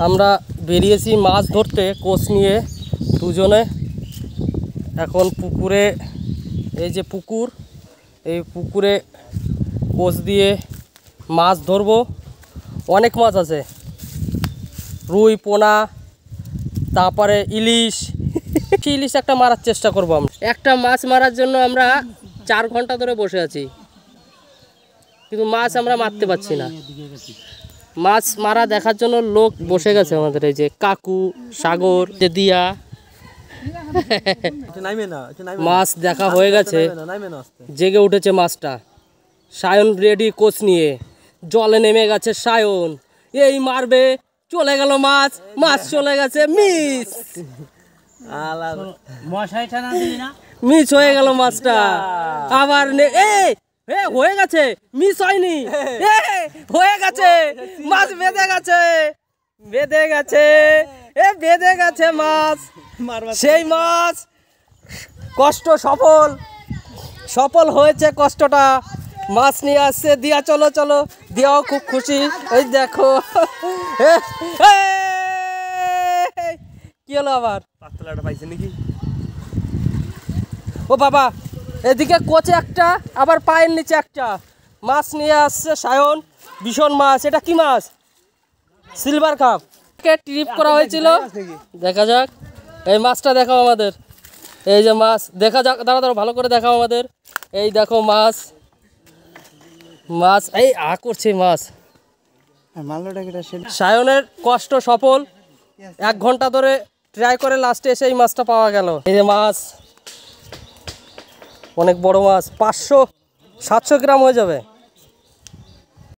আমরা বেরিয়েছি মাছ ধরতে কোচ নিয়ে দুজনে। এখন পুকুরে, এই যে পুকুর, এই পুকুরে কোচ দিয়ে মাছ ধরবো। অনেক মাছ আছে, রুই, পোনা, তারপরে ইলিশ। ইলিশ একটা মারার চেষ্টা করবো আমরা। একটা মাছ মারার জন্য আমরা 4 ঘন্টা ধরে বসে আছি, কিন্তু মাছ আমরা মারতে পারছি না। মাছ মারা দেখার জন্য লোক বসে গেছে আমাদের, এই যে কাকু, সাগর, দিয়া। মাছ দেখা হয়ে গেছে, জেগে উঠেছে মাছটা। সায়ন রেডি কোচ নিয়ে, জলে নেমে গেছে সায়ন। এই মারবে, চলে গেল মাছ, মাছ চলে গেছে, মিস। মিস হয়ে গেল মাছটা। আবার হয়ে গেছে, মিস হয়নি, হয়ে গেছে, মাছ বেঁধে গেছে, বেঁধে গেছে, বেঁধে গেছে মাছ। সেই মাছ কষ্ট সফল, সফল হয়েছে কষ্টটা। মাছ নিয়ে আসছে দিয়া। চলো চলো, দিয়াও খুব খুশি। ওই দেখো কি হলো, আবার পাতলাটা পাইছে নাকি? ও বাবা, এদিকে কোচে একটা, আবার পায়ের নিচে একটা মাছ নিয়ে আসছে সায়ন। ভীষণ মাছ। এটা কি মাছ? Silver cup. ট্রিপ করা হয়েছিল, দেখা যাক। এই মাছটা দেখাও আমাদের। এই যে মাছ, দেখা যাক, দাঁড়া দাঁড়া, ভালো করে দেখাও আমাদের। এই দেখো মাছ, মাছ এই করছে মাছ। সায়নের কষ্ট সফল। 1 ঘন্টা ধরে ট্রাই করে লাস্টে এসে এই মাছটা পাওয়া গেল। এই যে মাছ, অনেক বড় মাছ, 500-700 গ্রাম হয়ে যাবে।